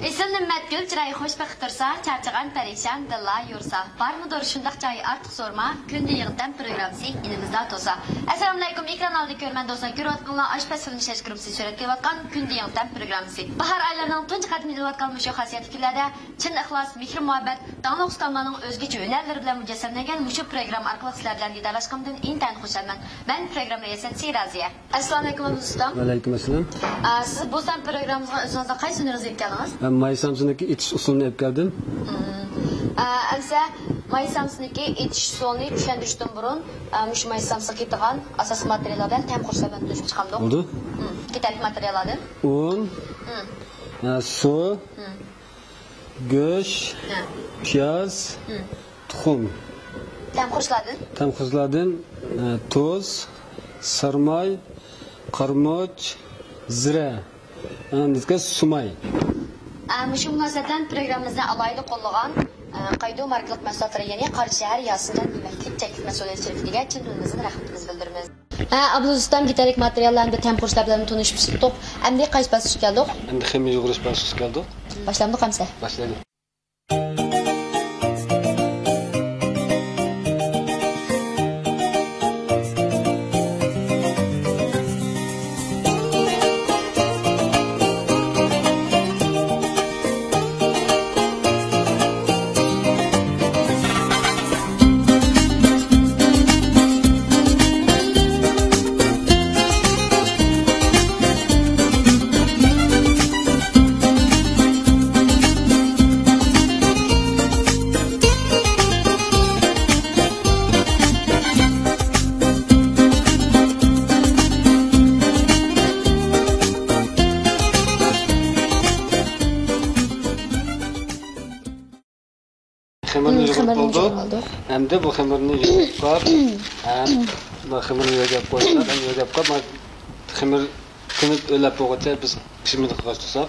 Esin nimmet gül çırayı hoş bakıtırsa, çarçıgan perişan dilla yursa. Var mıdır şundaq çayı artık sorma, günde yığıntən programısı ilimizde tosa. Assalamu alaikum, ekran aldı görmen dostlar. Görüvatqanlar Aşpaz filmi şaşkırımsı suret kevatqan günde yığıntən programısı. Bahar aylarının tunç qadimi edivatqan müşo xasiyeti fillərdə çin ixlas, mihir muhabbet, dağlı ustamlarının özgeci önərləri bilen mücessemlegen müşo program arqılıq sizlərdən didalaşqımdan inten xoşanman. Ben program reyeseti Raziye. Assalamu alaikum ustam. Aleyküm selam. Siz bu sen programımızda özünüzde qaysı nürüz etkəldiniz? Ben May Samsun'daki itiş usulünü hep geldim. Әмсә, May Samsun'daki itiş usulünü düşendirişten burun, müş May Samsun'a gittiğen asas materyallardan tem kursadan düşüp çıkamdı. Oldu. Gitarlik materyallardan. Un, su, göç, piyaz, tuxum. Tem kursladın. Tam kızladın, toz, sarmay, karmoç, zire. Dizge sumay. Şu münasebeten programımızda alaylı kollagan qaydu markalık mesafları yani Qarşıyar yasından yemeklik teklif mesuliyeti şerifliğe Çin dönümüzün rahmetimiz bildirimiz. Abdul Ustam gitarlik materyallarında tem kurslar bilen tanışmıştık. Emdi qaysı basış geldik? Emdi xemi yuğruş basış geldik. Başlandı kamsa? Başladı. Xemirni yig'ib oldik. Endi bu xemirni yig'ib qo'yib, bu xemirni yig'ib qo'ysak, yig'ib qo'yib, xemir kunib o'lab bo'lguncha biz pishimini qilsak.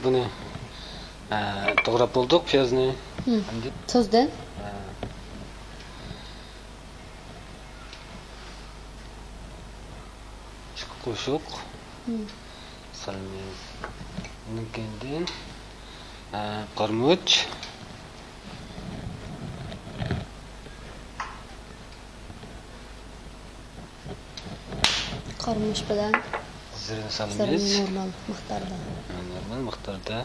Bunu doğrap bulduk piyazını. Tuzdan. Kuşuk. Salmez. Bunun kendin. Karmuç. Karmuç bilen. Zirni salmez. Normal miktarda. Normal miktarda.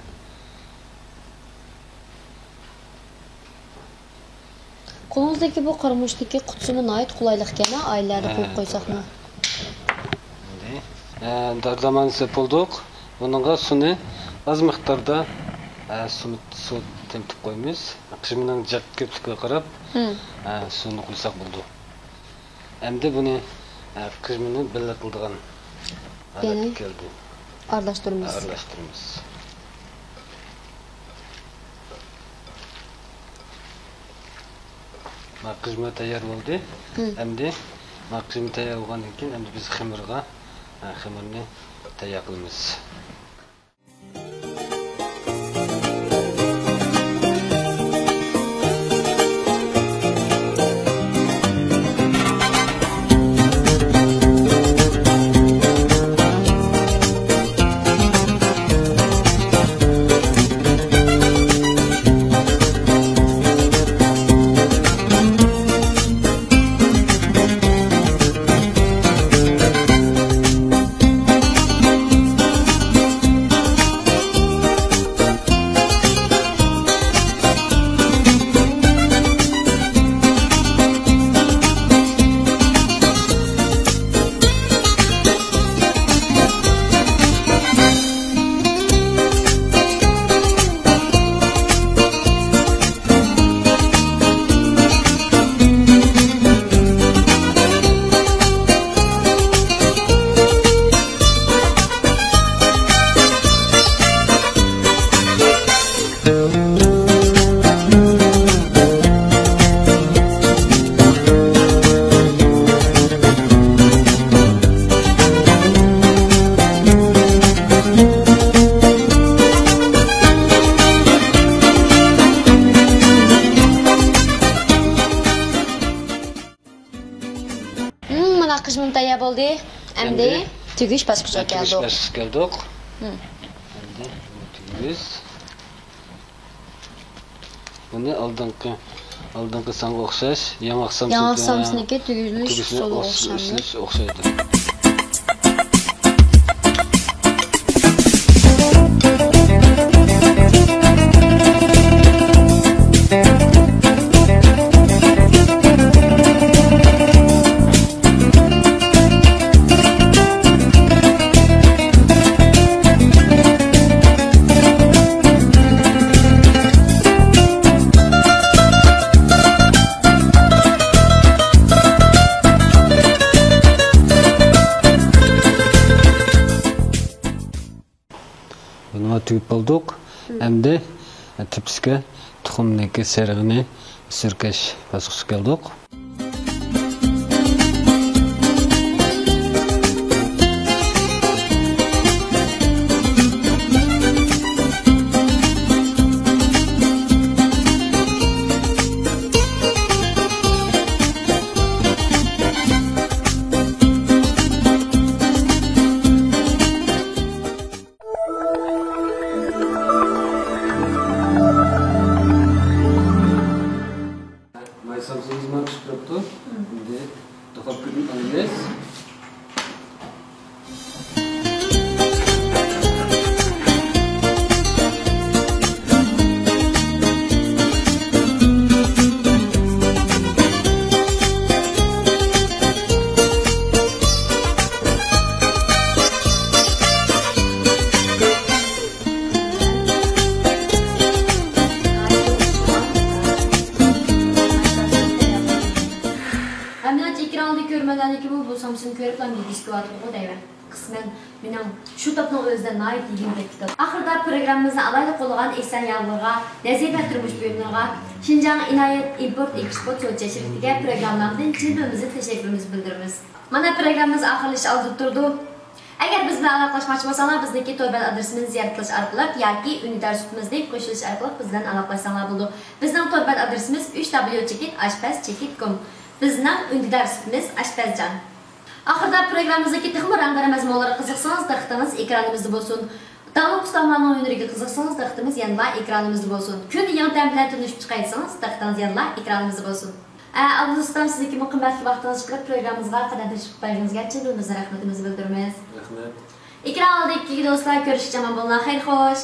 Qolumuzdaki bu qarmuçdaki qutusuna ait qulaylik ekan, aylarda qo'yib qo'ysaqmi? Dardaman sep bulduk. Bununla suni az miktarda su temtip koymuş. Qishimining jak köplikka qarab, suni qo'ysak bo'ldi. Endi buni qishimini bellatilgan alat keldi. Aralashtiramiz. Qishma tayyor bo'ldi. Endi qishim tayyor bo'lgandan keyin endi biz xemirni tayyor qilamiz. Mana qizim tayyor bo'ldi. Endi tugish bosqichiga keldik. Bosqichga keldik. Endi tugish. Buni oldingi songa o'xshash, yangi Samsungniki tugilish usulga o'xshaydi. Buni tugib bo'ldik. Endi tipsga tuxumniki serig'ini surkash bosqichiga keldik. Samsun'umuz çıktı. Şimdi daha büyük alacağız. Bu Samsun ko'rib turgan diskuatı deyman. Qismen mening shu topning o'zida nayt yigimdek kitap. Oxirida programmamizni alayda qo'llagan Ehson Yalg'irga, Nazifa turmush buyumlariga, Xinjiang Inoyat import eksport so'z shirkatiga programmamizdan chin dilimizni tashakkürimizni bildiramiz. Mana programmamiz oxirlash oldi turdi. Agar biz bilan aloqalashmoqchi bo'lsanglar, bizniki to'rbal adresimizni ziyorat qilish orqali yoki unitar sutimizga qo'shilish orqali biz bilan aloqalashsanglar bo'ldi. Bizning to'rbal adresimiz 3w.ashpaz.com. Bizning unitar sutimiz Ashpazjon. Oxirida programmamizdagi texnik ranglar mazmunlariga qiziqsangiz, diqqatingiz ekranimizda bo'lsin. Davlat ustamlarning o'yinlariga qiziqsangiz, diqqatingiz yana ekranimizda bo'lsin. Kun yangi ta'm bilan tanishib chiqaysangiz, diqqatingiz yana ekranimizda bo'lsin. Abdul ustam, sizniki qimmatli vaqtingizni chiqarib programmamizga qadar tashrif buyurganingizga chin dildan rahmatimizni bildiramiz. Rahmat. Ekran oldidagi do'stlar, ko'rishgacha mana bo'linglar, xayr xo'sh.